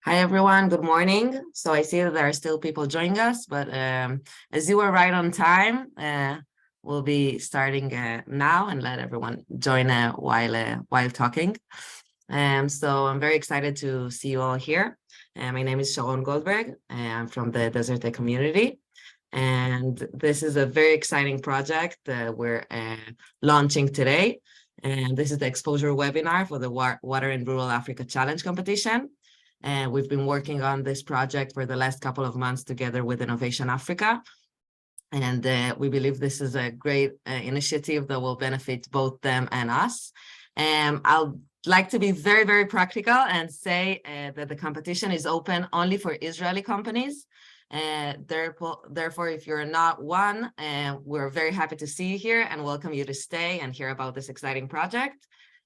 Hi, everyone. Good morning. So I see that there are still people joining us, but as you were right on time, we'll be starting now and let everyone join while talking. So I'm very excited to see you all here. My name is Sharon Goldberg. I'm from the Desert Tech community. And this is a very exciting project we're launching today. And this is the exposure webinar for the Water in Rural Africa Challenge competition. And we've been working on this project for the last couple of months together with Innovation Africa. And we believe this is a great initiative that will benefit both them and us. I'll like to be very, very practical and say that the competition is open only for Israeli companies. Therefore, if you're not one, we're very happy to see you here and welcome you to stay and hear about this exciting project.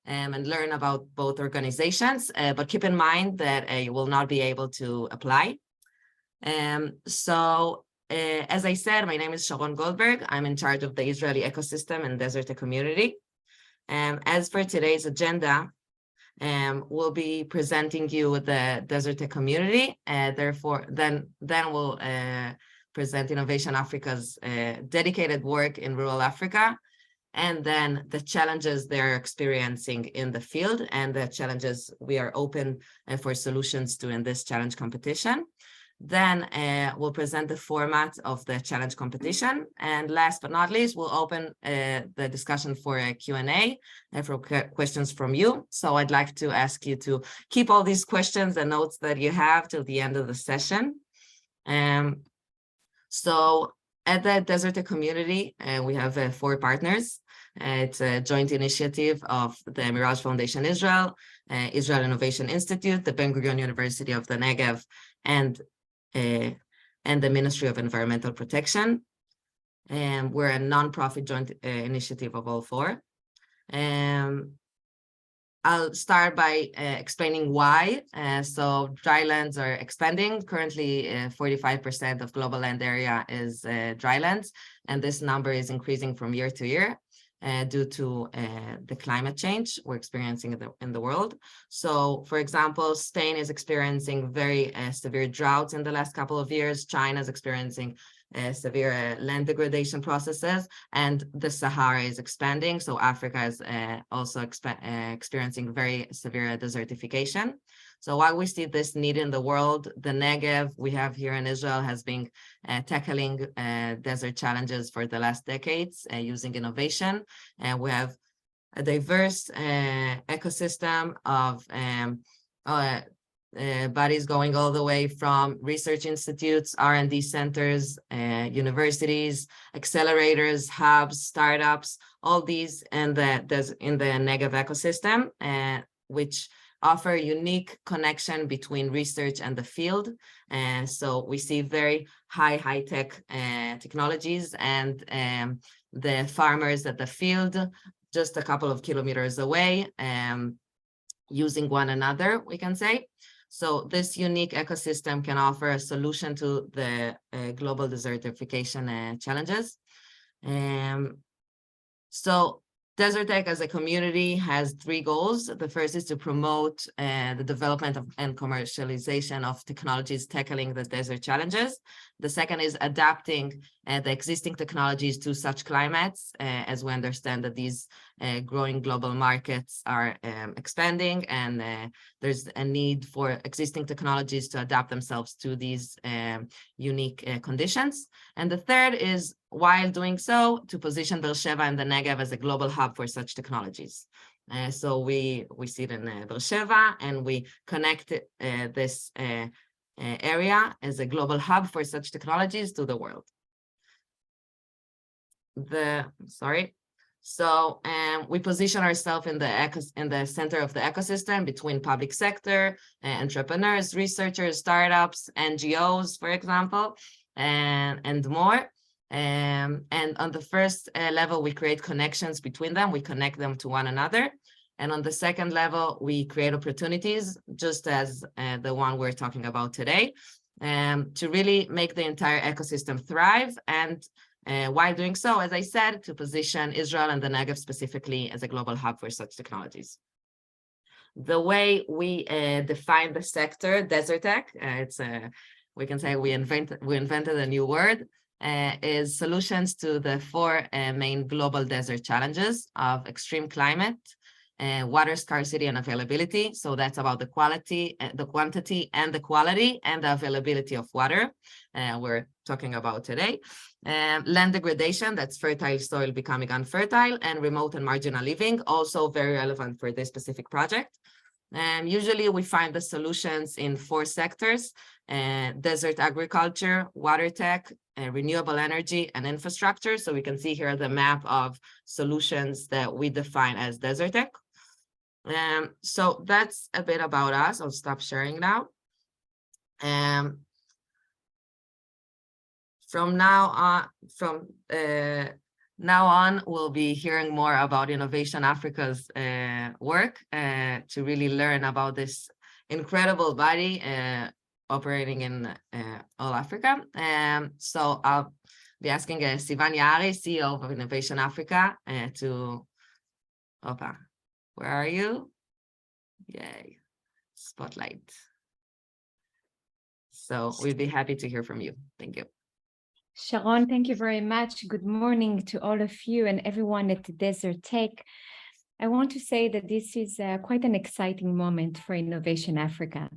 And learn about both organizations, but keep in mind that you will not be able to apply. As I said, my name is Sharon Goldberg. I'm in charge of the Israeli ecosystem and Desert Tech community. As for today's agenda, we'll be presenting you with the Desert Tech community. Then we'll present Innovation Africa's dedicated work in rural Africa, and then the challenges they're experiencing in the field and the challenges we are open for solutions to in this challenge competition. Then we'll present the format of the challenge competition. And last but not least, we'll open the discussion for a Q&A for questions from you. So I'd like to ask you to keep all these questions and notes that you have till the end of the session. So at the Desert Tech community, we have 4 partners. It's a joint initiative of the Mirage Foundation Israel, Israel Innovation Institute, the Ben-Gurion University of the Negev, and the Ministry of Environmental Protection. We're a nonprofit joint initiative of all 4. I'll start by explaining why. So drylands are expanding. Currently, 45% of global land area is drylands, and this number is increasing from year to year. Due to the climate change we're experiencing in the world. So, for example, Spain is experiencing very severe droughts in the last couple of years. China is experiencing severe land degradation processes, and the Sahara is expanding. So Africa is also experiencing very severe desertification. So while we see this need in the world, the Negev we have here in Israel has been tackling desert challenges for the last decades using innovation. And we have a diverse ecosystem of bodies going all the way from research institutes, R&D centers, universities, accelerators, hubs, startups, all these in the Negev ecosystem, which offer unique connection between research and the field. So we see very high-tech technologies and the farmers at the field just a couple of kilometers away using one another, we can say. So this unique ecosystem can offer a solution to the global desertification challenges. So Desert Tech as a community has 3 goals. The first is to promote the development and commercialization of technologies tackling the desert challenges. The second is adapting the existing technologies to such climates, as we understand that these growing global markets are expanding, and there's a need for existing technologies to adapt themselves to these unique conditions. And the third is, while doing so, to position Beersheba and the Negev as a global hub for such technologies. So we sit in Beersheba, and we connect this area as a global hub for such technologies to the world. So we position ourselves in the center of the ecosystem between public sector, entrepreneurs, researchers, startups, NGOs, for example, and more. And on the first level, we create connections between them. We connect them to one another. And on the second level, we create opportunities, just as the one we're talking about today, to really make the entire ecosystem thrive. And while doing so, as I said, to position Israel and the Negev specifically as a global hub for such technologies. The way we define the sector, Desertec, we can say we invented a new word, is solutions to the four main global desert challenges of extreme climate, water scarcity and availability. So that's about the quality, the quantity and the quality and the availability of water we're talking about today. Land degradation, that's fertile soil becoming unfertile, and remote and marginal living, also very relevant for this specific project. Usually we find the solutions in four sectors: desert agriculture, water tech, renewable energy, and infrastructure. So we can see here the map of solutions that we define as Desertec. So that's a bit about us. I'll stop sharing now. From now on, we'll be hearing more about Innovation Africa's work to really learn about this incredible body operating in all Africa. So I'll be asking Sivan Yaari, CEO of Innovation Africa, where are you? Yay, spotlight. So we'd be happy to hear from you. Thank you. Sharon, thank you very much. Good morning to all of you and everyone at Desertec. I want to say that this is quite an exciting moment for Innovation Africa,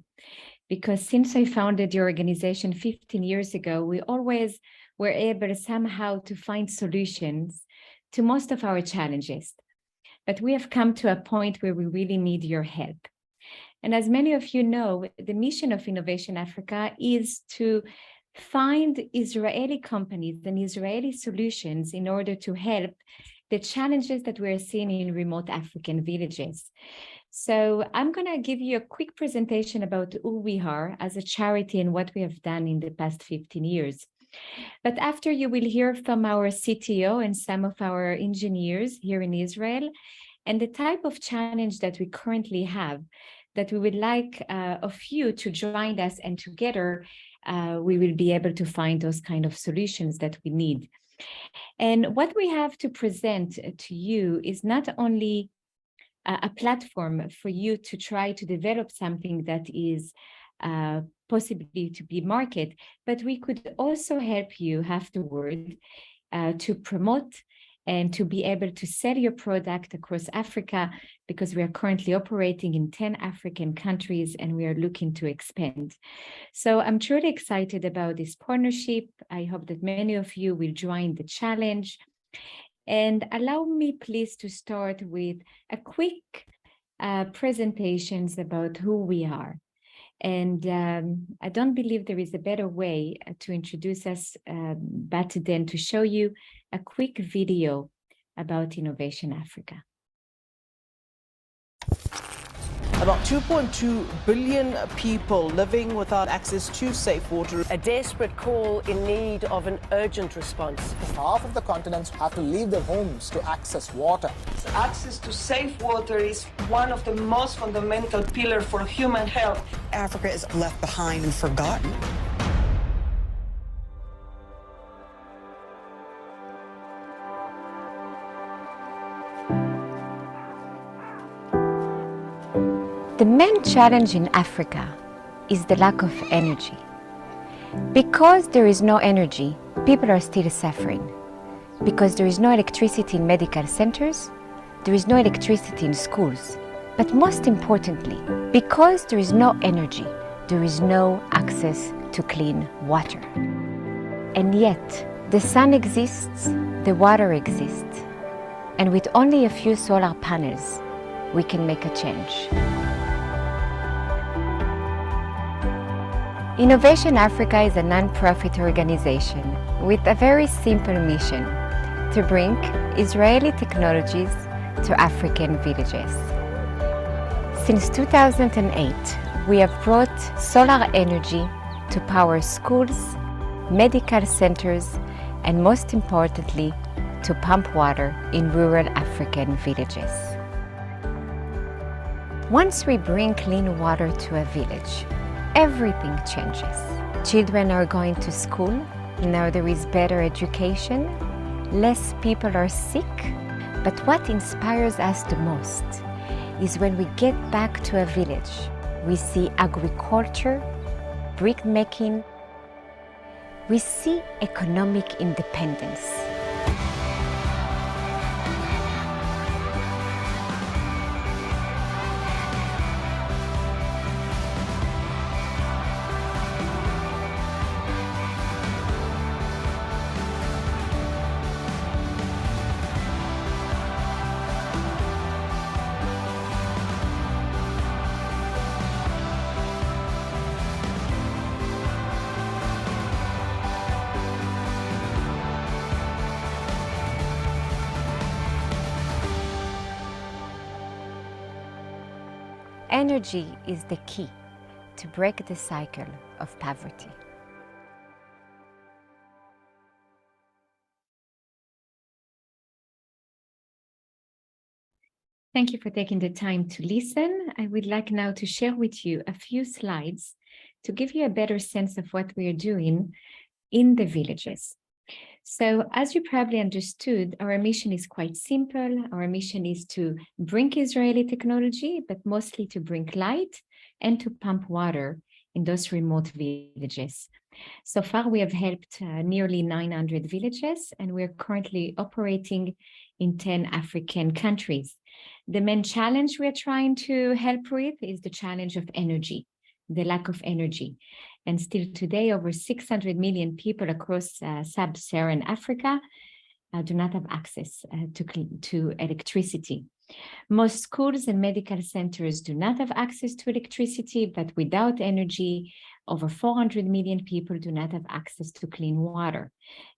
because since I founded the organization 15 years ago, we always were able somehow to find solutions to most of our challenges. But we have come to a point where we really need your help. And as many of you know, the mission of Innovation Africa is to find Israeli companies and Israeli solutions in order to help the challenges that we're seeing in remote African villages. So I'm going to give you a quick presentation about who we are as a charity and what we have done in the past 15 years. But after, you will hear from our CTO and some of our engineers here in Israel, and the type of challenge that we currently have, that we would like of you to join us, and together we will be able to find those kind of solutions that we need. And what we have to present to you is not only a platform for you to try to develop something that is possibly to be market, but we could also help you afterward to promote and to be able to sell your product across Africa, because we are currently operating in 10 African countries and we are looking to expand. So I'm truly excited about this partnership. I hope that many of you will join the challenge. And allow me please to start with a quick presentations about who we are. And I don't believe there is a better way to introduce us but then to show you a quick video about Innovation Africa. About 2.2 billion people living without access to safe water. A desperate call in need of an urgent response. Half of the continents have to leave their homes to access water. Access to safe water is one of the most fundamental pillars for human health. Africa is left behind and forgotten. The main challenge in Africa is the lack of energy. Because there is no energy, people are still suffering. Because there is no electricity in medical centers, there is no electricity in schools. But most importantly, because there is no energy, there is no access to clean water. And yet, the sun exists, the water exists, and with only a few solar panels, we can make a change. Innovation Africa is a non-profit organization with a very simple mission: to bring Israeli technologies to African villages. Since 2008, we have brought solar energy to power schools, medical centers, and most importantly, to pump water in rural African villages. Once we bring clean water to a village, everything changes. Children are going to school, now there is better education, less people are sick. But what inspires us the most is when we get back to a village, we see agriculture, brick making, we see economic independence. Energy is the key to break the cycle of poverty. Thank you for taking the time to listen. I would like now to share with you a few slides to give you a better sense of what we are doing in the villages. So as you probably understood, our mission is quite simple. Our mission is to bring Israeli technology, but mostly to bring light and to pump water in those remote villages. So far, we have helped nearly 900 villages, and we're currently operating in 10 African countries. The main challenge we're trying to help with is the challenge of energy, the lack of energy. And still today, over 600 million people across sub-Saharan Africa do not have access to electricity. Most schools and medical centers do not have access to electricity, but without energy, over 400 million people do not have access to clean water.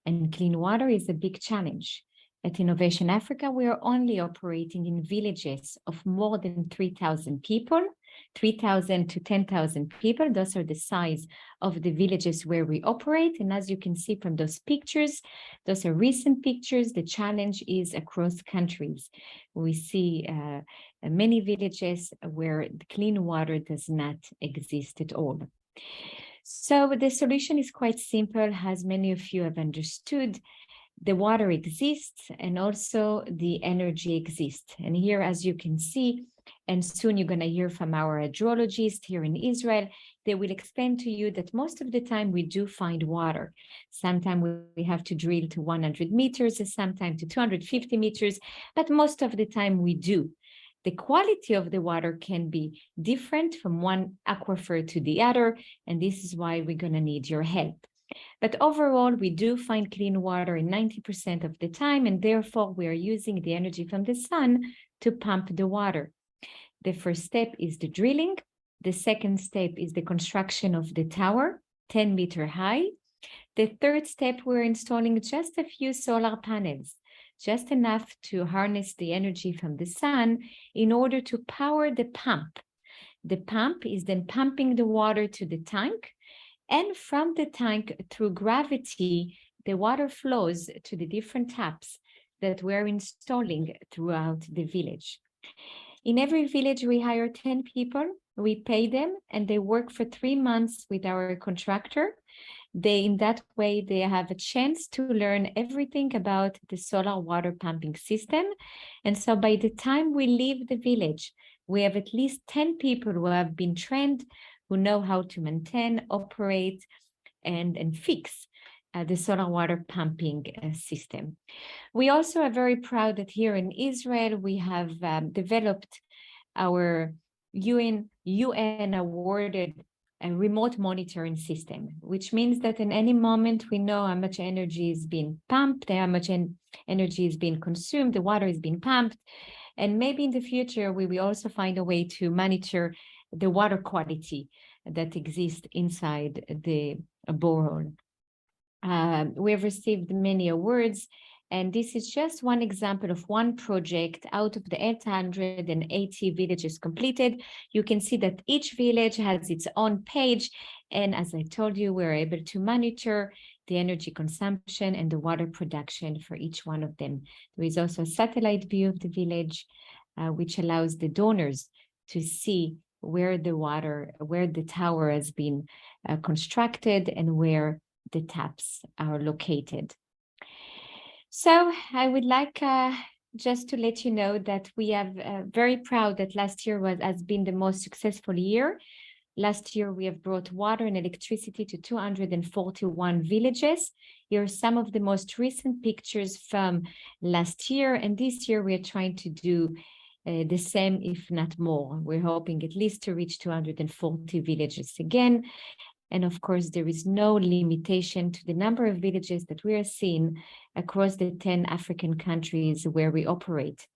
And clean water is a big challenge. At Innovation Africa, we are only operating in villages of more than 3,000 people, 3,000 to 10,000 people. Those are the size of the villages where we operate. And as you can see from those pictures, those are recent pictures. The challenge is across countries. We see many villages where the clean water does not exist at all. So the solution is quite simple, as many of you have understood. The water exists and also the energy exists. And here, as you can see, and soon you're going to hear from our hydrologist here in Israel, they will explain to you that most of the time we do find water. Sometimes we have to drill to 100 meters, sometimes to 250 meters, but most of the time we do. The quality of the water can be different from one aquifer to the other, and this is why we're going to need your help. But overall, we do find clean water in 90% of the time, and therefore we are using the energy from the sun to pump the water. The first step is the drilling. The second step is the construction of the tower, 10 meter high. The third step, we're installing just a few solar panels, just enough to harness the energy from the sun in order to power the pump. The pump is then pumping the water to the tank, and from the tank, through gravity, the water flows to the different taps that we're installing throughout the village. In every village, we hire 10 people, we pay them, and they work for 3 months with our contractor. In that way, they have a chance to learn everything about the solar water pumping system. And so by the time we leave the village, we have at least 10 people who have been trained, who know how to maintain, operate, and fix the solar water pumping system. We also are very proud that here in Israel, we have developed our UN awarded a remote monitoring system, which means that in any moment we know how much energy is being pumped, how much energy is being consumed, the water is being pumped. And maybe in the future, we will also find a way to monitor the water quality that exists inside the borehole. We have received many awards, and this is just one example of one project out of the 880 villages completed. You can see that each village has its own page, and as I told you, we're able to monitor the energy consumption and the water production for each one of them. There is also a satellite view of the village, which allows the donors to see where the tower has been constructed and where the taps are located. So I would like just to let you know that we have very proud that last year has been the most successful year. Last year, we have brought water and electricity to 241 villages. Here are some of the most recent pictures from last year. And this year, we are trying to do the same, if not more. We're hoping at least to reach 240 villages again. And of course, there is no limitation to the number of villages that we are seeing across the 10 African countries where we operate.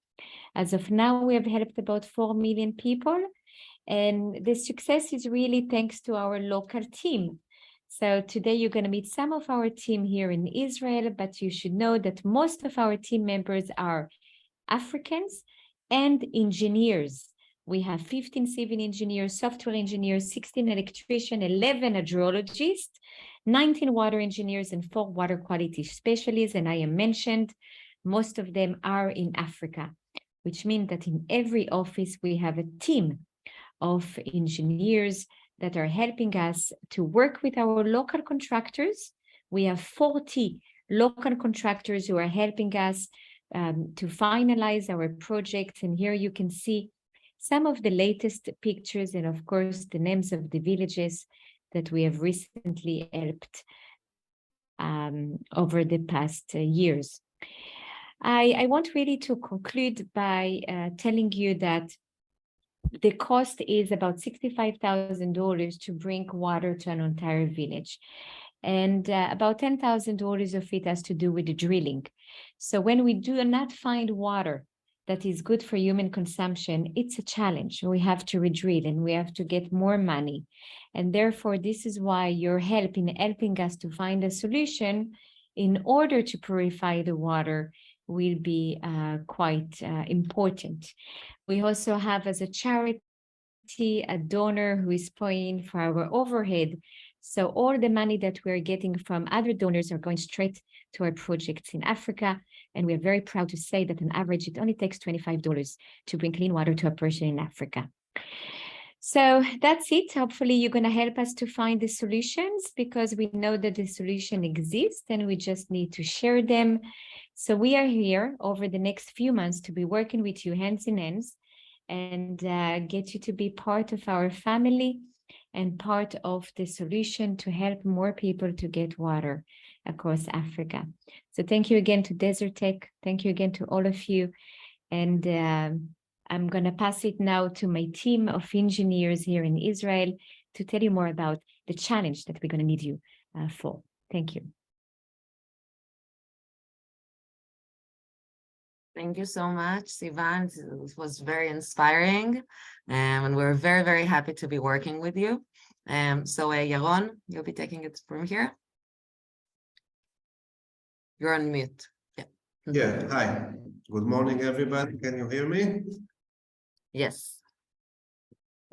As of now, we have helped about 4 million people. And the success is really thanks to our local team. So today you're going to meet some of our team here in Israel, but you should know that most of our team members are Africans and engineers. We have 15 civil engineers, software engineers, 16 electricians, 11 hydrologists, 19 water engineers, and 4 water quality specialists. And I am mentioned, most of them are in Africa, which means that in every office we have a team of engineers that are helping us to work with our local contractors. We have 40 local contractors who are helping us to finalize our projects. And here you can see some of the latest pictures and of course the names of the villages that we have recently helped over the past years. I want really to conclude by telling you that the cost is about $65,000 to bring water to an entire village. And about $10,000 of it has to do with the drilling. So when we do not find water that is good for human consumption, it's a challenge. We have to redrill and we have to get more money. And therefore, this is why your help in helping us to find a solution in order to purify the water will be quite important. We also have as a charity a donor who is paying for our overhead. So all the money that we're getting from other donors are going straight to our projects in Africa. And we're very proud to say that on average, it only takes $25 to bring clean water to a person in Africa. So that's it. Hopefully you're going to help us to find the solutions because we know that the solution exists and we just need to share them. So we are here over the next few months to be working with you hands in hands and get you to be part of our family and part of the solution to help more people to get water across Africa. So thank you again to Desertec. Thank you again to all of you. And I'm going to pass it now to my team of engineers here in Israel to tell you more about the challenge that we're going to need you for. Thank you. Thank you so much, Sivan. It was very inspiring, and we're very, very happy to be working with you. So Yaron, you'll be taking it from here. You're on mute. Yeah. Yeah, hi. Good morning, everybody. Can you hear me? Yes.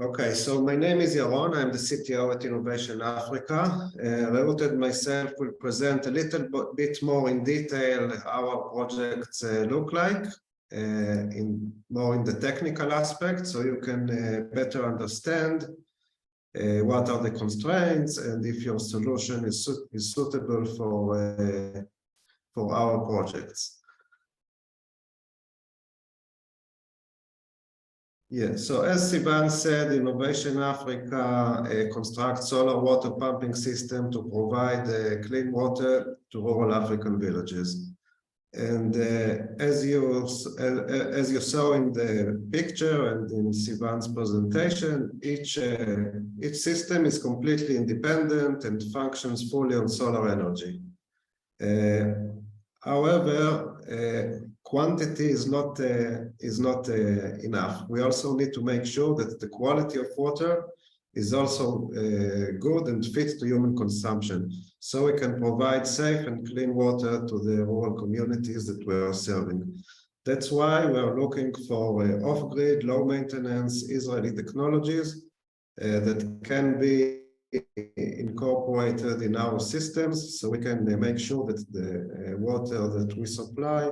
Okay, so my name is Yaron. I'm the CTO at Innovation Africa. Reut and myself will present a little bit more in detail how our projects look like, more in the technical aspect, so you can better understand what are the constraints and if your solution is suitable for our projects. Yeah, so as Sivan said, Innovation Africa constructs solar water pumping system to provide clean water to rural African villages. And as you saw in the picture and in Sivan's presentation, each system is completely independent and functions fully on solar energy. However, quantity is not enough. We also need to make sure that the quality of water is also good and fit to human consumption, so we can provide safe and clean water to the rural communities that we are serving. That's why we are looking for off-grid, low-maintenance Israeli technologies that can be incorporated in our systems, so we can make sure that the water that we supply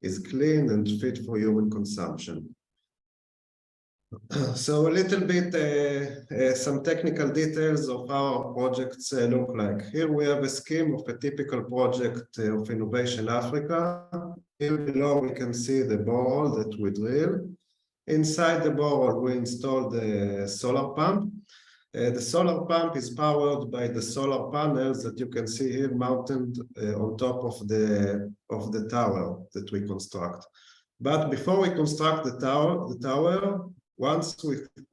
is clean and fit for human consumption. So a little bit, some technical details of how our projects look like. Here we have a scheme of a typical project of Innovation Africa. Here below we can see the borehole that we drill. Inside the borehole we install the solar pump. The solar pump is powered by the solar panels that you can see here mounted on top of the tower that we construct. But before we construct the tower, once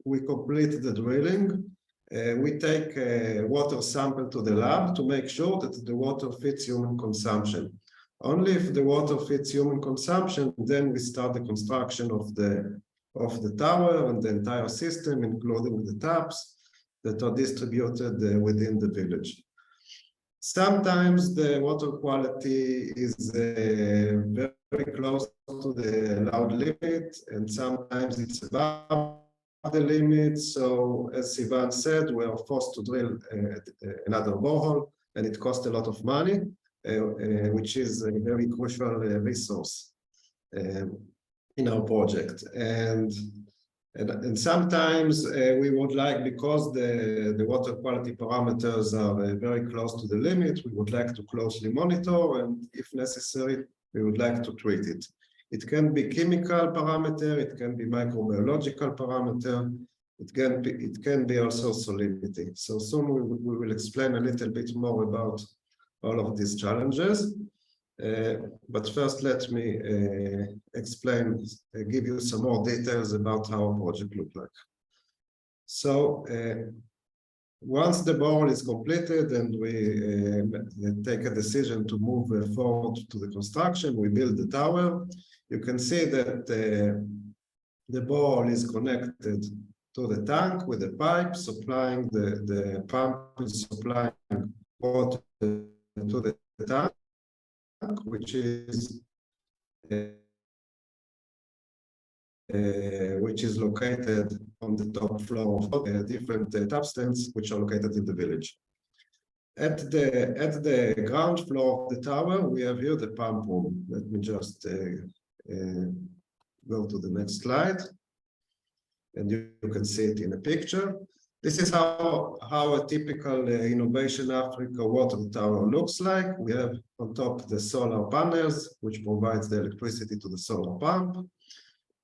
we complete the drilling, we take a water sample to the lab to make sure that the water fits human consumption. Only if the water fits human consumption, then we start the construction of the tower and the entire system, including the taps that are distributed within the village. Sometimes the water quality is very close to the allowed limit, and sometimes it's above the limit. So as Sivan said, we are forced to drill another borehole, and it costs a lot of money, which is a very crucial resource in our project. And sometimes we would like, because the water quality parameters are very close to the limit, we would like to closely monitor, and if necessary, we would like to treat it. It can be chemical parameter, it can be microbiological parameter, it can be also salinity. So soon we will explain a little bit more about all of these challenges. But first, let me explain, give you some more details about how our project looks like. So once the borehole is completed and we take a decision to move forward to the construction, we build the tower. You can see that the borehole is connected to the tank with a pipe supplying the pump is supplying water to the tank, which is located on the top floor of different tap stands, which are located in the village. At the ground floor of the tower, we have here the pump room. Let me just go to the next slide, and you can see it in a picture. This is how a typical Innovation Africa water tower looks like. We have on top the solar panels, which provides the electricity to the solar pump.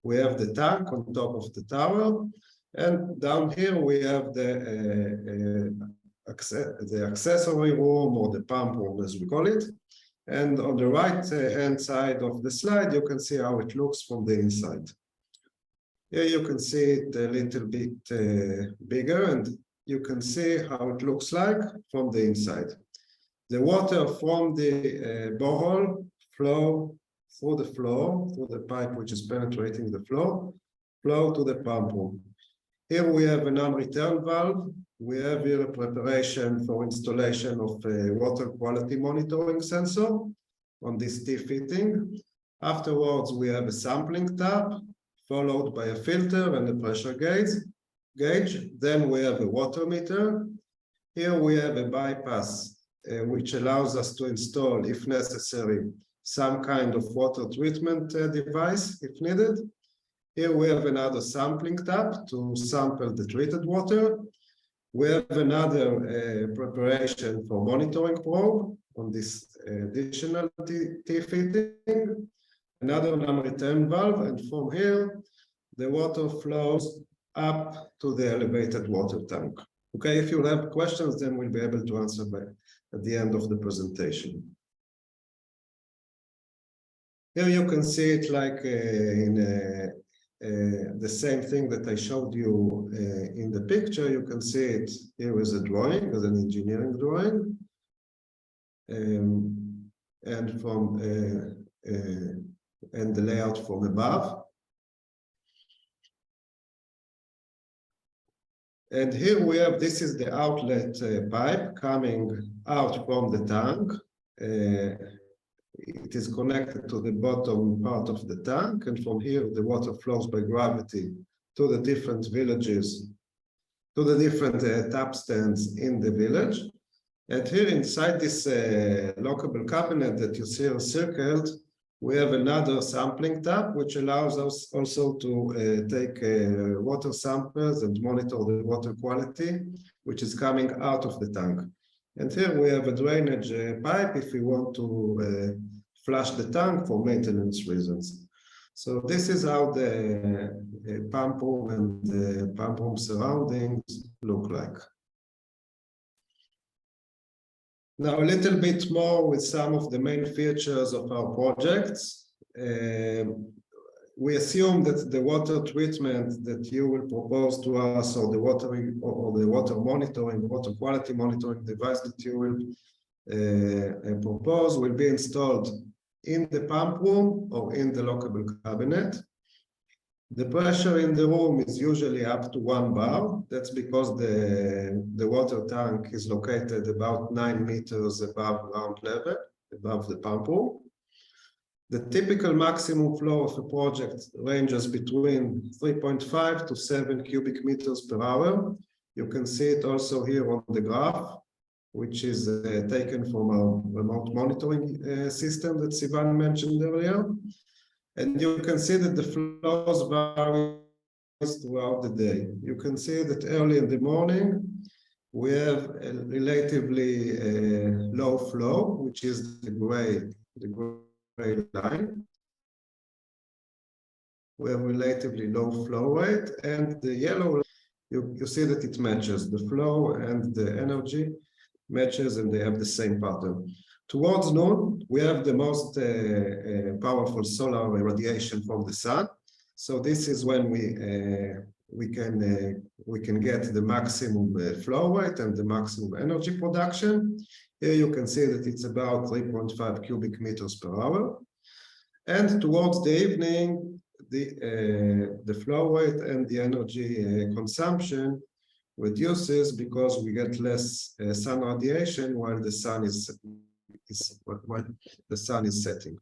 We have the tank on top of the tower, and down here we have the accessory room, or the pump room as we call it. And on the right hand side of the slide, you can see how it looks from the inside. Here you can see it a little bit bigger, and you can see how it looks like from the inside. The water from the borehole flow through the floor, through the pipe which is penetrating the floor, flow to the pump room. Here we have a non-return valve. We have here a preparation for installation of a water quality monitoring sensor on this T-fitting. Afterwards, we have a sampling tap, followed by a filter and a pressure gauge. Then we have a water meter. Here we have a bypass, which allows us to install, if necessary, some kind of water treatment device if needed. Here we have another sampling tap to sample the treated water. We have another preparation for monitoring probe on this additional T-fitting. Another non-return valve, and from here, the water flows up to the elevated water tank. Okay, if you have questions, then we'll be able to answer at the end of the presentation. Here you can see it like in the same thing that I showed you in the picture. You can see it here as a drawing, as an engineering drawing. And from and the layout from above. And here we have, this is the outlet pipe coming out from the tank. It is connected to the bottom part of the tank, and from here the water flows by gravity to the different villages, to the different tap stands in the village. And here inside this lockable cabinet that you see circled, We have another sampling tab, which allows us also to take water samples and monitor the water quality, which is coming out of the tank. And here we have a drainage pipe if we want to flush the tank for maintenance reasons. So this is how the pump room and the pump room surroundings look like. Now, a little bit more with some of the main features of our projects. We assume that the water treatment that you will propose to us, or the watering, or the water monitoring, water quality monitoring device that you will propose, will be installed in the pump room or in the lockable cabinet. The pressure in the room is usually up to 1 bar. That's because the water tank is located about 9 meters above ground level, above the pump room. The typical maximum flow of a project ranges between 3.5 to 7 cubic meters per hour. You can see it also here on the graph, which is taken from our remote monitoring system that Sivan mentioned earlier. And you can see that the flows vary throughout the day. You can see that early in the morning, we have a relatively low flow, which is the gray line. We have relatively low flow rate, and the yellow, you see that it matches. The flow and the energy matches, and they have the same pattern. Towards noon, we have the most powerful solar radiation from the sun. So this is when we can get the maximum flow rate and the maximum energy production. Here you can see that it's about 3.5 cubic meters per hour. And towards the evening, the flow rate and the energy consumption reduces because we get less sun radiation while the sun is setting.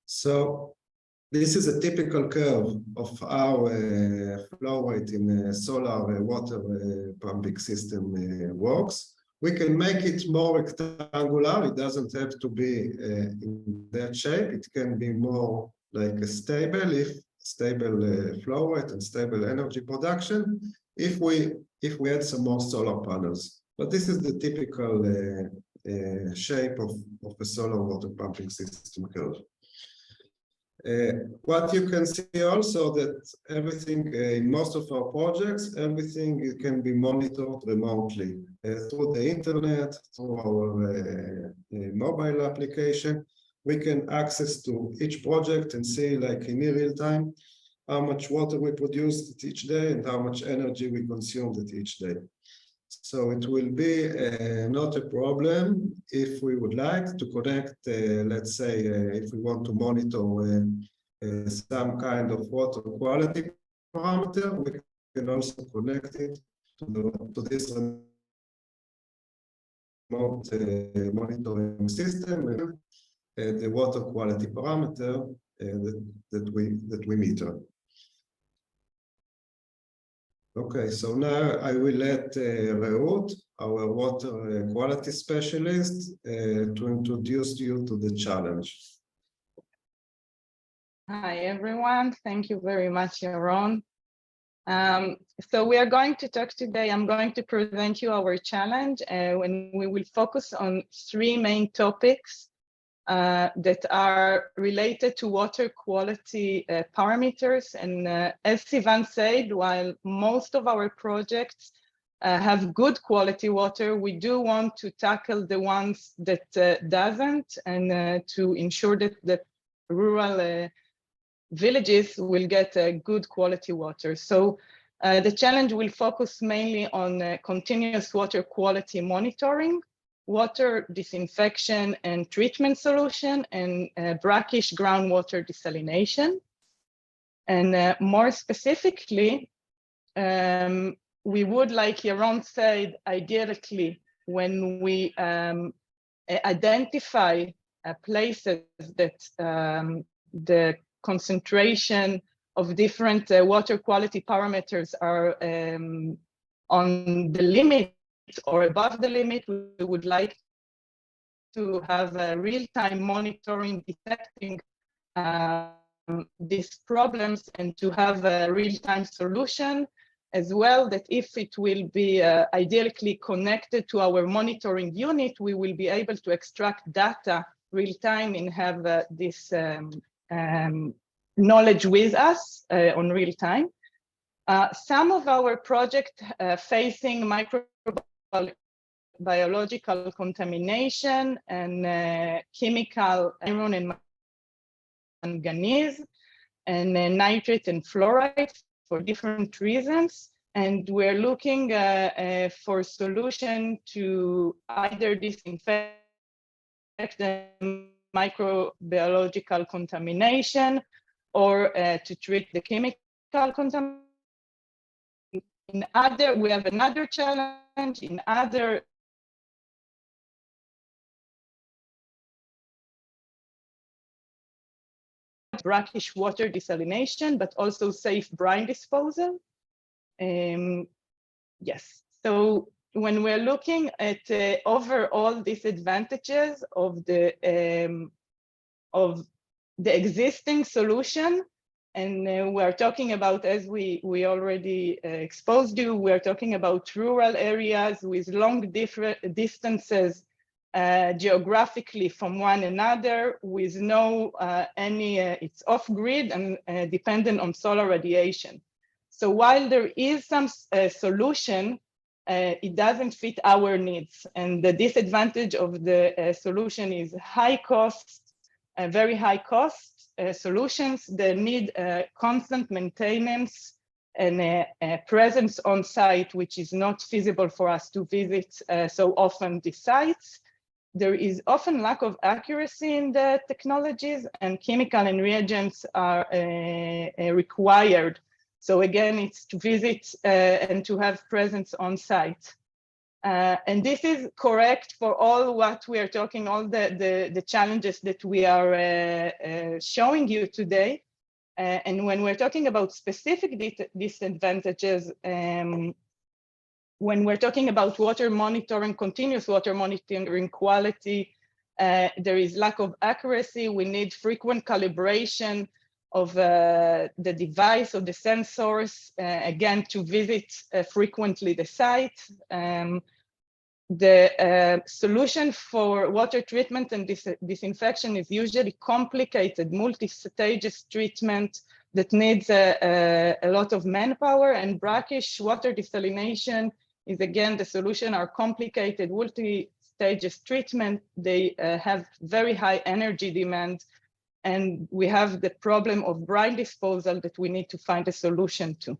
So this is a typical curve of how flow rate in a solar water pumping system works. We can make it more rectangular. It doesn't have to be in that shape. It can be more like a stable flow rate and stable energy production if we add some more solar panels. But this is the typical shape of a solar water pumping system curve. What you can see also that everything in most of our projects, everything can be monitored remotely through the internet, through our mobile application. We can access to each project and see, like in real time, how much water we produced each day and how much energy we consumed each day. So it will be not a problem if we would like to connect, let's say, if we want to monitor some kind of water quality parameter, we can also connect it to this remote monitoring system and the water quality parameter that we meter. Okay, so now I will let Reut, our water quality specialist, to introduce you to the challenge. Hi, everyone. Thank you very much, Yaron. So we are going to talk today. I'm going to present you our challenge, when we will focus on 3 main topics that are related to water quality parameters. And as Sivan said, while most of our projects have good quality water, we do want to tackle the ones that doesn't, and to ensure that rural villages will get good quality water. So the challenge will focus mainly on continuous water quality monitoring, water disinfection and treatment solution, and brackish groundwater desalination. And more specifically, we would, like Yaron said, ideally, when we identify places that the concentration of different water quality parameters are on the limit or above the limit, we would like to have a real-time monitoring, detecting these problems and to have a real-time solution as well, that if it will be ideally connected to our monitoring unit, we will be able to extract data real-time and have this knowledge with us on real-time. Some of our projects facing microbiological contamination and chemical iron and manganese and nitrate and fluoride for different reasons. And we're looking for solution to either disinfect the microbiological contamination or to treat the chemical contamination. We have another challenge in other brackish water desalination, but also safe brine disposal. Yes, so when we're looking at overall disadvantages of the existing solution, and we're talking about, as we already exposed you, we're talking about rural areas with long distances geographically from one another, with no it's off-grid and dependent on solar radiation. So while there is some solution, it doesn't fit our needs. And the disadvantage of the solution is high cost, very high cost solutions that need constant maintenance and presence on site, which is not feasible for us to visit so often the sites. There is often lack of accuracy in the technologies, and chemical and reagents are required. So again, it's to visit and to have presence on site. And this is correct for all what we are talking, all the challenges that we are showing you today. And when we're talking about specific disadvantages, when we're talking about water monitoring, continuous water monitoring quality, there is lack of accuracy. We need frequent calibration of the device or the sensors, again, to visit frequently the site. The solution for water treatment and disinfection is usually complicated, multi-stages treatment that needs a lot of manpower, and brackish water desalination is, again, the solution are complicated, multi-stages treatment. They have very high energy demand, and we have the problem of brine disposal that we need to find a solution to.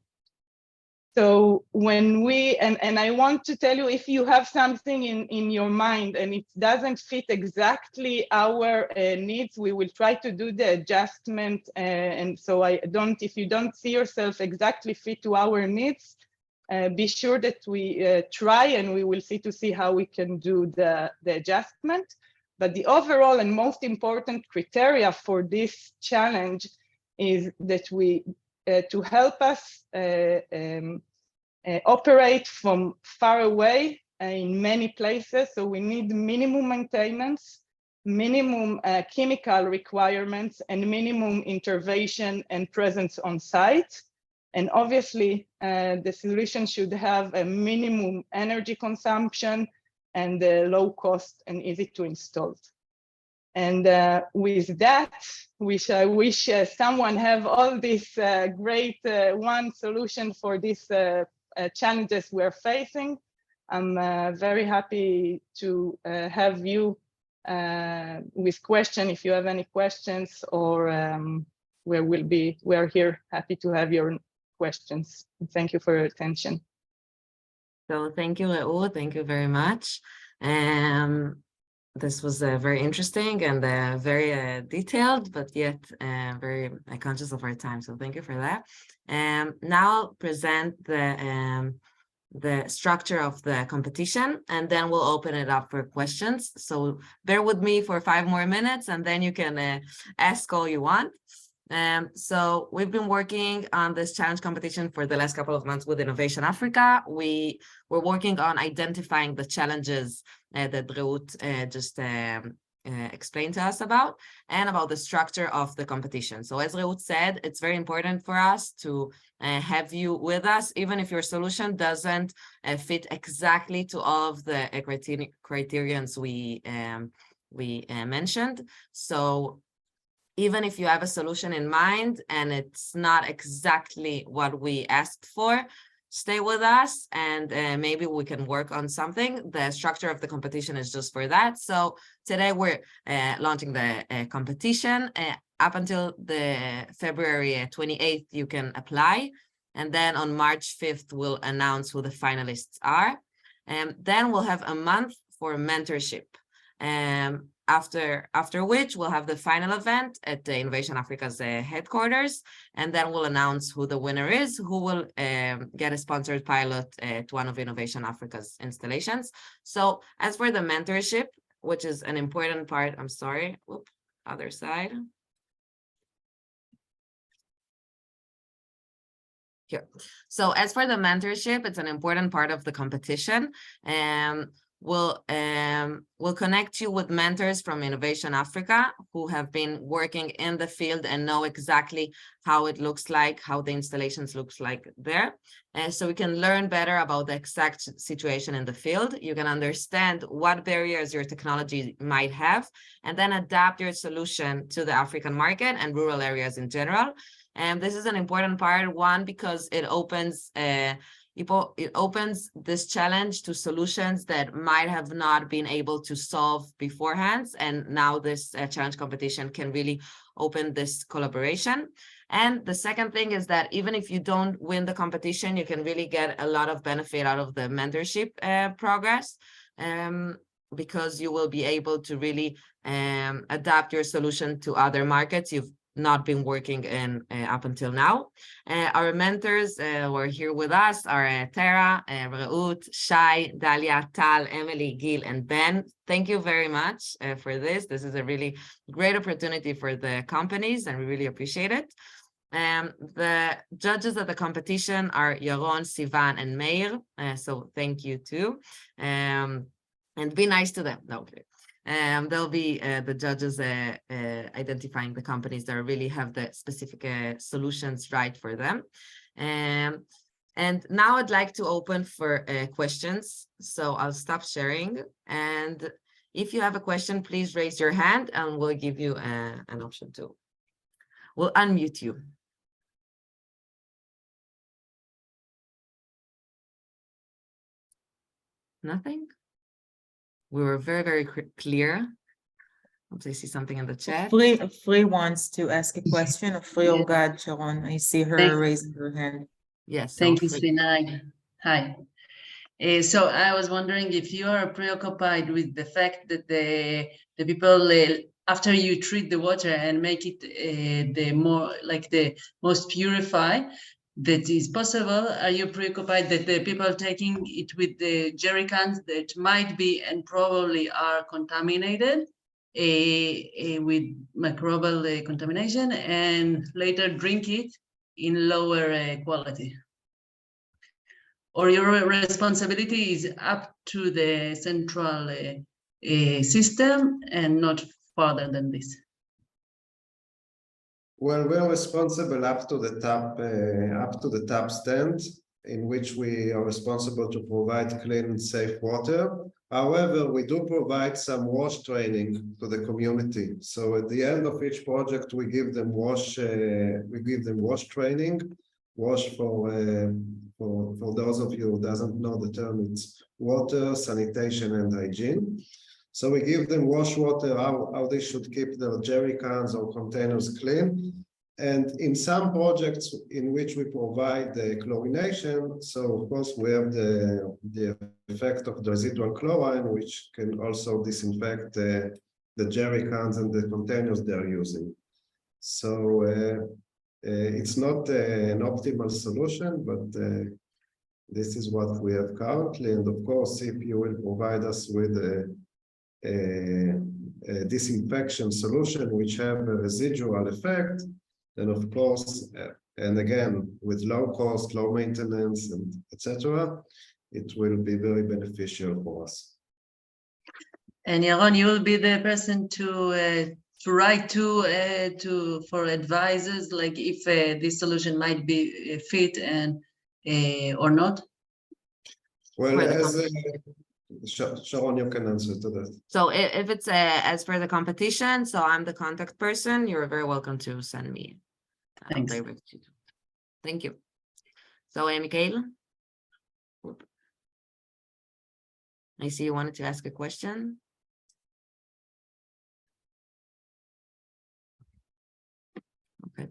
So when and I want to tell you, if you have something in your mind and it doesn't fit exactly our needs, we will try to do the adjustment. And so if you don't see yourself exactly fit to our needs, be sure that we try, and we will see how we can do the adjustment. But the overall and most important criteria for this challenge is that to help us operate from far away in many places. So we need minimum maintenance, minimum chemical requirements, and minimum intervention and presence on site. And obviously, the solution should have a minimum energy consumption and low cost and easy to install. And with that, I wish someone have all this great one solution for these challenges we're facing. I'm very happy to have you with questions if you have any questions, or we're here happy to have your questions. Thank you for your attention. So thank you, Re'ut. Thank you very much. This was very interesting and very detailed, but yet very conscious of our time. So thank you for that. Now I'll present the structure of the competition, and then we'll open it up for questions. So bear with me for 5 more minutes, and then you can ask all you want. So we've been working on this challenge competition for the last couple of months with Innovation Africa. We were working on identifying the challenges that Re'ut just explain to us about, and about the structure of the competition. So as Reut said, it's very important for us to have you with us, even if your solution doesn't fit exactly to all of the criterions we mentioned. So even if you have a solution in mind and it's not exactly what we asked for, stay with us and maybe we can work on something. The structure of the competition is just for that. So today we're launching the competition. Up until the February 28th, you can apply. And then on March 5th, we'll announce who the finalists are. And then we'll have a month for mentorship. After which we'll have the final event at the Innovation Africa's headquarters, and then we'll announce who the winner is, who will get a sponsored pilot at one of Innovation Africa's installations. So as for the mentorship, which is an important part, I'm sorry, whoop, other side. Here. So as for the mentorship, it's an important part of the competition. We'll connect you with mentors from Innovation Africa who have been working in the field and know exactly how it looks like, how the installations looks like there. And so we can learn better about the exact situation in the field. You can understand what barriers your technology might have, and then adapt your solution to the African market and rural areas in general. And this is an important part, one, because it opens this challenge to solutions that might have not been able to solve beforehand. And now this challenge competition can really open this collaboration. And the second thing is that even if you don't win the competition, you can really get a lot of benefit out of the mentorship progress, because you will be able to really adapt your solution to other markets you've not been working in up until now. Our mentors who are here with us are Tara, Reut, Shai, Dalia, Tal, Emily, Gil, and Ben. Thank you very much for this. This is a really great opportunity for the companies, and we really appreciate it. The judges of the competition are Yaron, Sivan, and Meir. So thank you too. And be nice to them. No, okay. They'll be the judges identifying the companies that really have the specific solutions right for them. And now I'd like to open for questions. So I'll stop sharing. And if you have a question, please raise your hand and we'll give you an option too. We'll unmute you. Nothing? We were very, very clear. Hope I see something in the chat. Free wants to ask a question. Free, oh God, Sharon, I see her raising her hand. Yes. Thank you, Sinai. Hi. So I was wondering if you are preoccupied with the fact that the people, after you treat the water and make it the most purified that is possible, are you preoccupied that the people taking it with the jerry cans that might be and probably are contaminated with microbial contamination and later drink it in lower quality? Or your responsibility is up to the central system and not further than this? Well, we're responsible up to the top stand, in which we are responsible to provide clean and safe water. However, we do provide some wash training to the community. So at the end of each project, we give them wash training. Wash for those of you who doesn't know the term, it's water, sanitation, and hygiene. So we give them wash water, how they should keep their jerry cans or containers clean. And in some projects in which we provide the chlorination, so of course we have the effect of the residual chlorine, which can also disinfect the jerry cans and the containers they're using. So it's not an optimal solution, but this is what we have currently. And of course, if you will provide us with a disinfection solution which have a residual effect, then of course, and again, with low cost, low maintenance, and etc., it will be very beneficial for us. And Yaron, you will be the person to write for advisors, like if this solution might be fit and or not. Well, For the as Sharon, you can answer to that. So if it's as per the competition, so I'm the contact person, you're very welcome to send me. Thanks. Direct you. Thank you. So, Mikhail? I see you wanted to ask a question. Okay.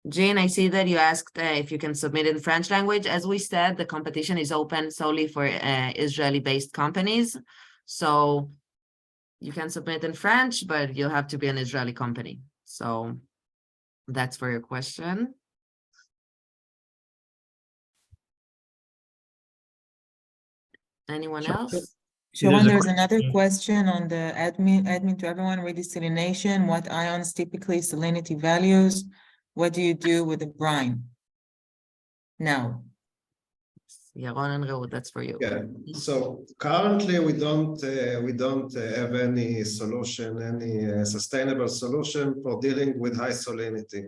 Jane, I see that you asked if you can submit in French language. As we said, the competition is open solely for Israeli-based companies. So you can submit in French, but you'll have to be an Israeli company. So that's for your question. Anyone else? Sharon, there's another question on the admin to everyone, redesalination. What ions typically salinity values? What do you do with the brine? Now. Yaron and Reut, that's for you. Yeah, so currently we don't have any solution, any sustainable solution for dealing with high salinity.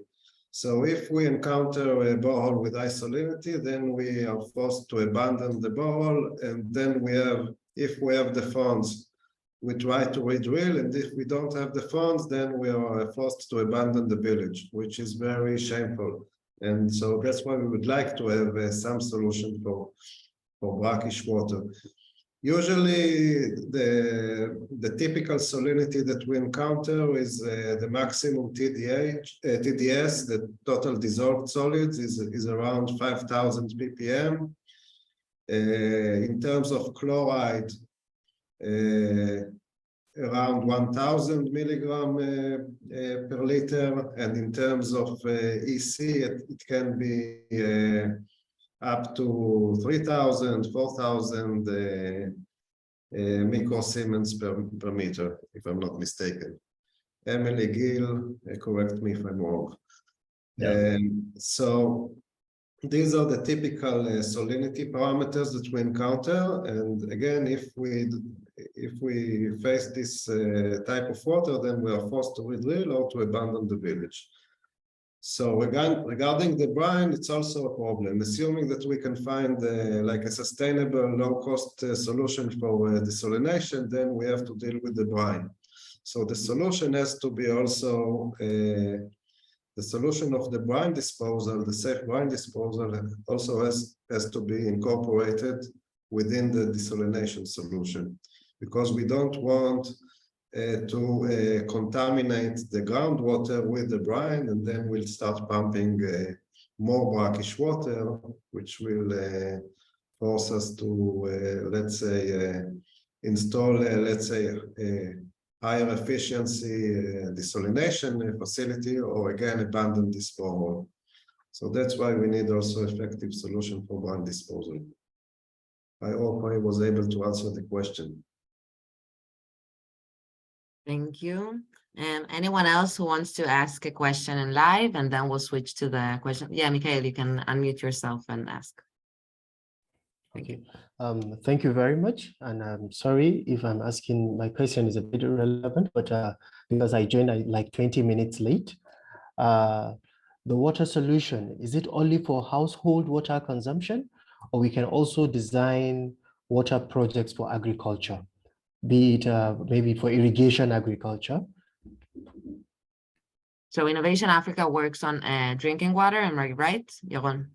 So if we encounter a borehole with high salinity, then we are forced to abandon the borehole, and then if we have the funds, we try to re-drill, and if we don't have the funds, then we are forced to abandon the village, which is very shameful. And so that's why we would like to have some solution for brackish water. Usually, the typical salinity that we encounter is the maximum TDS, the total dissolved solids, is around 5,000 ppm. In terms of chloride, around 1,000 milligram per liter, and in terms of EC, it can be up to 3,000, 4,000 microsiemens per meter, if I'm not mistaken. Emily Gill, correct me if I'm wrong. Yeah. So these are the typical salinity parameters that we encounter, and again, if we face this type of water, then we are forced to re-drill or to abandon the village. So regarding the brine, it's also a problem. Assuming that we can find like a sustainable, low-cost solution for desalination, then we have to deal with the brine. So the solution has to be also the solution of the brine disposal, the safe brine disposal, also has to be incorporated within the desalination solution, because we don't want to contaminate the groundwater with the brine, and then we'll start pumping more brackish water, which will force us to, let's say, install, let's say, a higher efficiency desalination facility, or again, abandon this borehole. So that's why we need also effective solution for brine disposal. I hope I was able to answer the question. Thank you. Anyone else who wants to ask a question in live, and then we'll switch to the question. Yeah, Mikhail, you can unmute yourself and ask. Thank you. Thank you very much. And I'm sorry if I'm asking, my question is a bit irrelevant, but because I joined like 20 minutes late. The water solution, is it only for household water consumption, or we can also design water projects for agriculture, be it maybe for irrigation agriculture? So Innovation Africa works on drinking water, am I right, Yaron?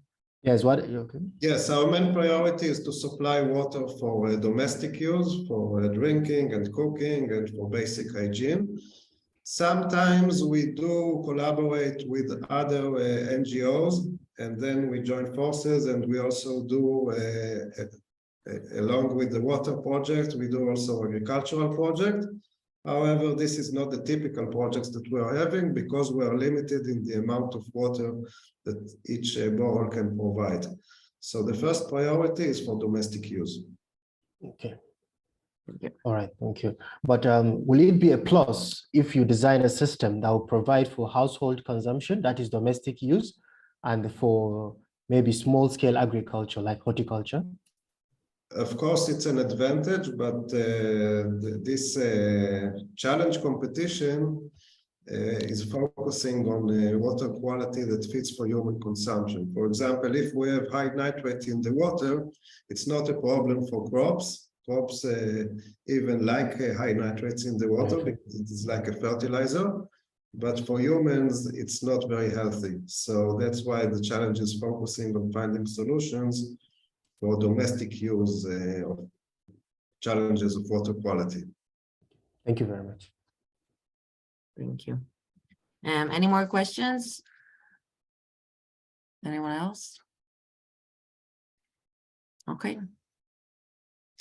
Yes, what? Okay. Yes, our main priority is to supply water for domestic use, for drinking and cooking, and for basic hygiene. Sometimes we do collaborate with other NGOs, and then we join forces, and we also do, along with the water project, we do also agricultural project. However, this is not the typical projects that we are having, because we are limited in the amount of water that each borehole can provide. So the first priority is for domestic use. Okay. All right, thank you. But will it be a plus if you design a system that will provide for household consumption, that is domestic use, and for maybe small scale agriculture like horticulture? Of course, it's an advantage, but this challenge competition is focusing on water quality that fits for human consumption. For example, if we have high nitrate in the water, it's not a problem for crops. Crops even like high nitrates in the water because it is like a fertilizer. But for humans, it's not very healthy. So that's why the challenge is focusing on finding solutions for domestic use of challenges of water quality. Thank you very much. Thank you. Any more questions? Anyone else? Okay.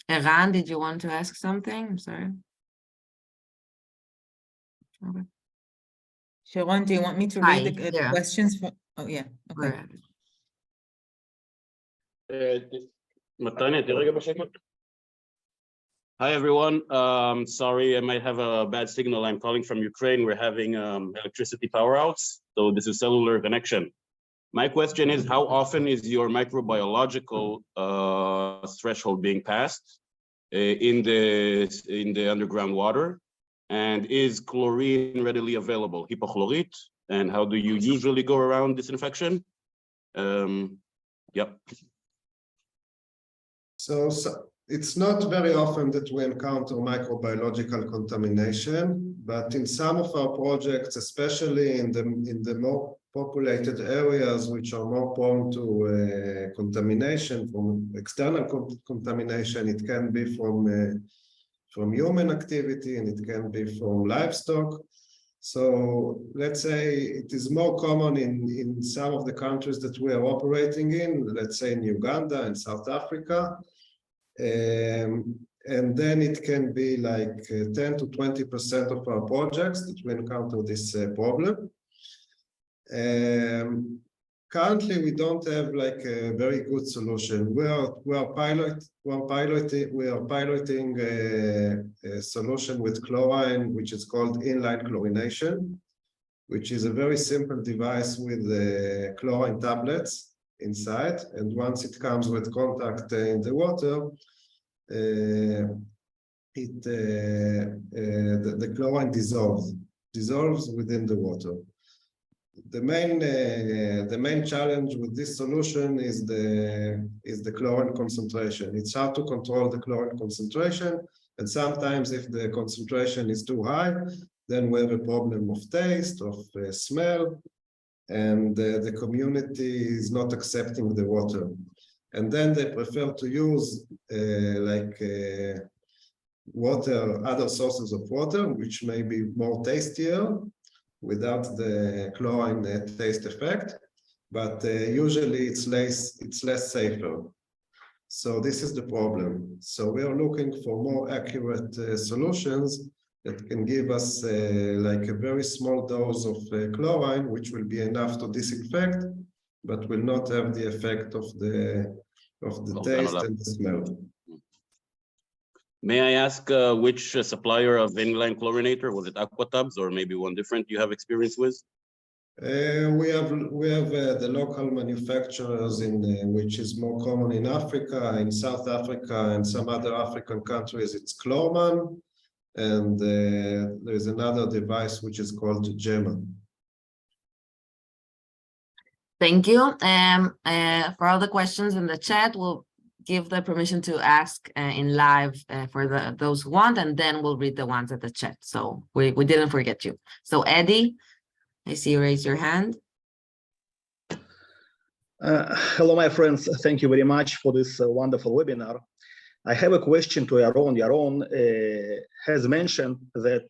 Eran, did you want to ask something? I'm sorry. Okay. Sharon, do you want me to Hi, read the yeah. questions? Oh, yeah. Go Okay. ahead. Hi everyone. Sorry, I might have a bad signal. I'm calling from Ukraine. We're having electricity power outs, so this is cellular connection. My question is, how often is your microbiological threshold being passed in the underground water? And is chlorine readily available, hypochlorite? And how do you usually go around disinfection? Yep. So it's not very often that we encounter microbiological contamination, but in some of our projects, especially in the more populated areas which are more prone to contamination from external contamination, it can be from human activity and it can be from livestock. So let's say it is more common in some of the countries that we are operating in, let's say in Uganda and South Africa. And then it can be like 10 to 20% of our projects that we encounter this problem. Currently, we don't have like a very good solution. We are piloting a solution with chlorine, which is called inline chlorination, which is a very simple device with chlorine tablets inside. And once it comes with contact in the water, the chlorine dissolves within the water. The main challenge with this solution is the chlorine concentration. It's hard to control the chlorine concentration, and sometimes if the concentration is too high, then we have a problem of taste, of smell, and the community is not accepting the water. And then they prefer to use other sources of water, which may be more tastier, without the chlorine taste effect, but usually it's less safer. So this is the problem. So we are looking for more accurate solutions that can give us like a very small dose of chlorine, which will be enough to disinfect, but will not have the effect of the taste and the smell. May I ask which supplier of inline chlorinator, was it Aquatubs or maybe one different you have experience with? We have the local manufacturers which is more common in Africa, in South Africa, and some other African countries. It's Chlorman, and there's another device which is called Gemma. Thank you. For all the questions in the chat, we'll give the permission to ask in live for those who want, and then we'll read the ones at the chat. So we didn't forget you. So Eddie, I see you raise your hand. Hello, my friends. Thank you very much for this wonderful webinar. I have a question to Yaron. Yaron has mentioned that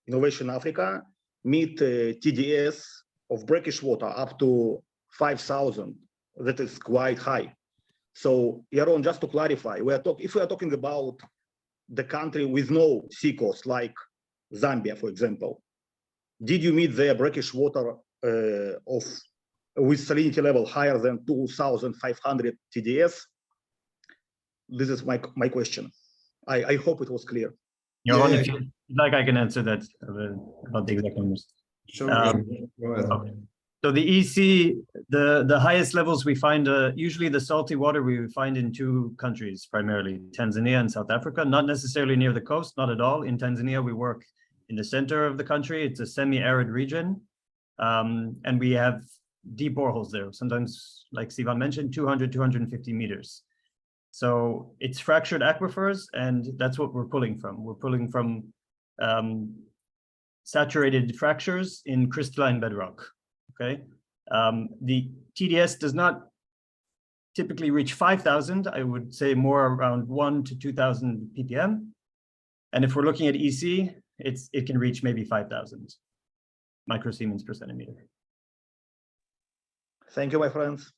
Innovation Africa meet TDS of brackish water up to 5,000. That is quite high. So Yaron, just to clarify, if we are talking about the country with no sea coast, like Zambia, for example, did you meet their brackish water with salinity level higher than 2,500 TDS? This is my question. I hope it was clear. Yaron, if you'd like, I can answer that about the exact numbers. Sure. Okay. So the EC, the highest levels we find, usually the salty water we find in two countries, primarily Tanzania and South Africa, not necessarily near the coast, not at all. In Tanzania, we work in the center of the country. It's a semi-arid region. And we have deep boreholes there, sometimes, like Sivan mentioned, 200, 250 meters. So it's fractured aquifers, and that's what we're pulling from. We're pulling from saturated fractures in crystalline bedrock. Okay, the TDS does not typically reach 5,000. I would say more around 1 to 2,000 ppm. And if we're looking at EC, it can reach maybe 5,000 microsiemens per centimeter. Thank you, my friends.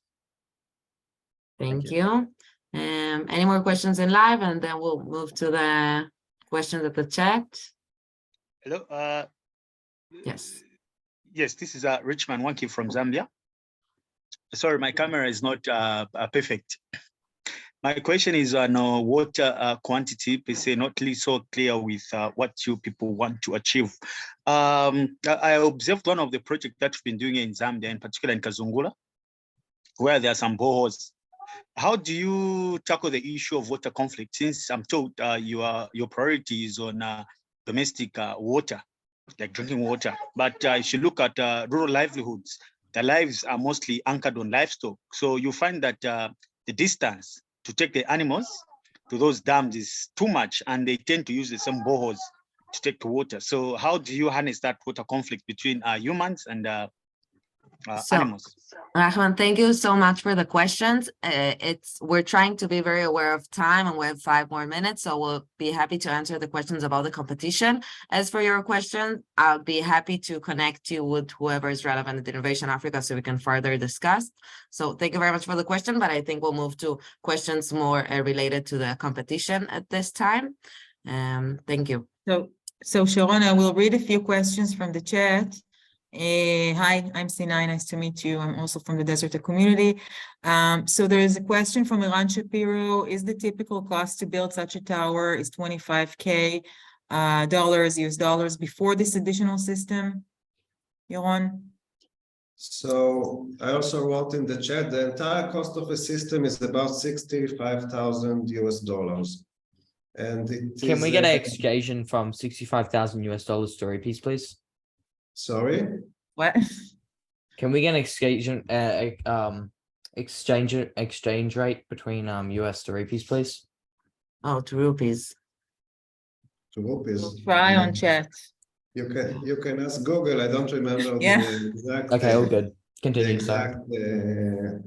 Thank you. Any more questions in live, and then we'll move to the questions at the chat. Hello. Yes. Yes, this is Richman Wanki from Zambia. Sorry, my camera is not perfect. My question is on water quantity, per se, not really so clear with what you people want to achieve. I observed one of the projects that you've been doing in Zambia, in particular in Kazungula, where there are some boreholes. How do you tackle the issue of water conflict? Since I'm told your priority is on domestic water, like drinking water. But if you look at rural livelihoods, the lives are mostly anchored on livestock. So you find that the distance to take the animals to those dams is too much, and they tend to use the same boreholes to take the water. So how do you harness that water conflict between humans and animals? Rahman, thank you so much for the questions. We're trying to be very aware of time, and we have 5 more minutes, so we'll be happy to answer the questions about the competition. As for your question, I'll be happy to connect you with whoever is relevant at Innovation Africa so we can further discuss. So thank you very much for the question, but I think we'll move to questions more related to the competition at this time. Thank you. So Sharon, I will read a few questions from the chat. Hi, I'm Sinai. Nice to meet you. I'm also from the Desert Tech community. So there is a question from Iran Shapiro. Is the typical cost to build such a tower is $25K US dollars before this additional system? Yaron? So I also wrote in the chat, the entire cost of a system is about $65,000 US. And can we get an exchange from $65,000 US to rupees, please? Sorry? What? Can we get an exchange rate between US to rupees, please? Oh, to rupees. To rupees. We'll try on chat. You can ask Google. I don't remember the exact. Okay, all good. Continue. The exact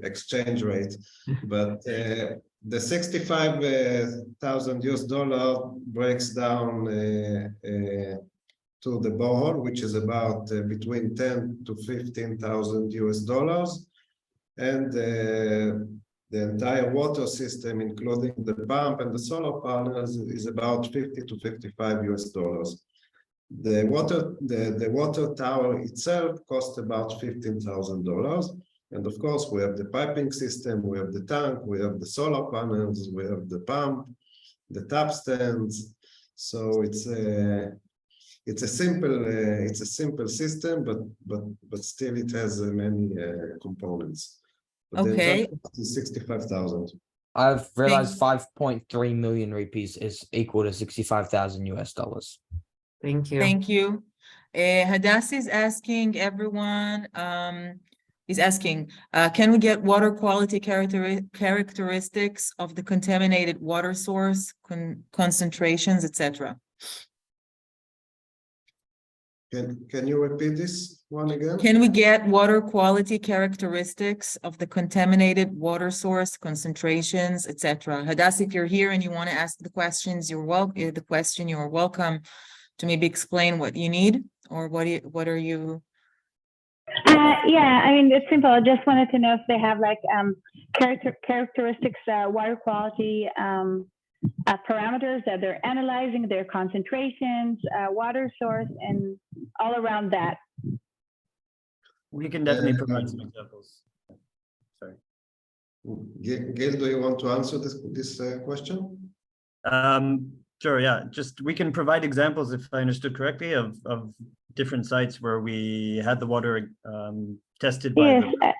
exchange rate, but the $65,000 US breaks down to the borehole, which is about between 10 to 15,000 US, and the entire water system, including the pump and the solar panels, is about 50 to 55 US. The water tower itself costs about $15,000. And of course, we have the piping system, we have the tank, we have the solar panels, we have the pump, the tap stands. So it's a simple system, but still it has many components. But okay. 65,000. I've realized 5.3 million rupees is equal to $65,000 US. Thank you. Thank you. Hadass is asking everyone, can we get water quality characteristics of the contaminated water source, concentrations, etc.? Can you repeat this one again? Can we get water quality characteristics of the contaminated water source, concentrations, etc.? Hadass, if you're here and you want to ask the questions, you're welcome to maybe explain what you need, or what are you? Yeah, I mean, it's simple. I just wanted to know if they have like characteristics, water quality parameters that they're analyzing, their concentrations, water source, and all around that. We can definitely provide some examples. Sorry. Gail, do you want to answer this question? Sure, yeah. We can provide examples, if I understood correctly, of different sites where we had the water tested by Yes, the.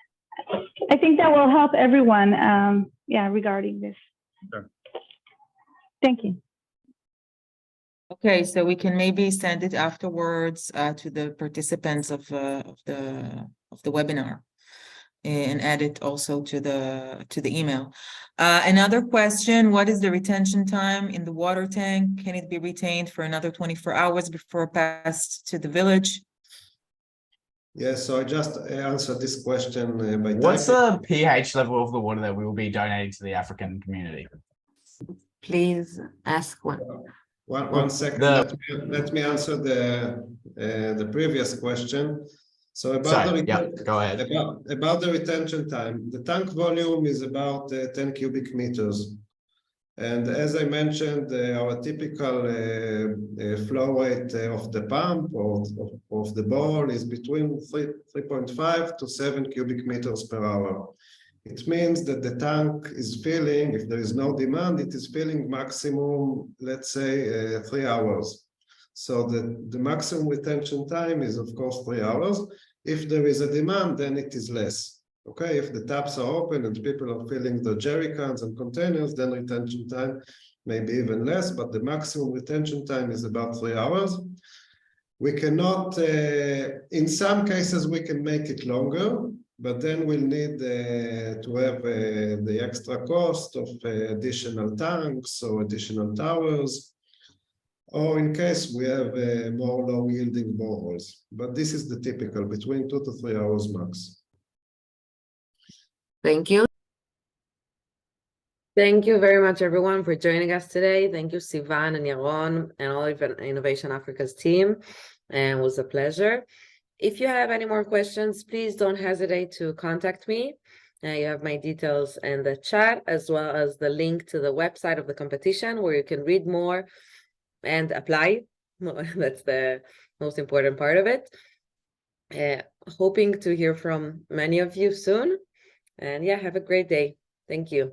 I think that will help everyone. Yeah, regarding this. Sure. Thank you. Okay, so we can maybe send it afterwards to the participants of the webinar and add it also to the email. Another question, what is the retention time in the water tank? Can it be retained for another 24 hours before passed to the village? Yes, so I just answered this question by What's typing. the pH level of the water that we will be donating to the African community? Please ask one. One second. Let me answer the previous question. So about go ahead. About the retention time, the tank volume is about 10 cubic meters. And as I mentioned, our typical flow rate of the pump or of the bowl is between 3.5 to 7 cubic meters per hour. It means that the tank is filling, if there is no demand, it is filling maximum, let's say, 3 hours. So the maximum retention time is, of course, 3 hours. If there is a demand, then it is less. Okay, if the taps are open and people are filling the jerry cans and containers, then retention time may be even less, but the maximum retention time is about 3 hours. We cannot, in some cases, we can make it longer, but then we'll need to have the extra cost of additional tanks or additional towers, or in case we have more low-yielding boreholes. But this is the typical, between 2 to 3 hours max. Thank you. Thank you very much, everyone, for joining us today. Thank you, Sivan and Yaron, and all of Innovation Africa's team. And it was a pleasure. If you have any more questions, please don't hesitate to contact me. You have my details in the chat, as well as the link to the website of the competition, where you can read more and apply. That's the most important part of it. Hoping to hear from many of you soon. And yeah, have a great day. Thank you.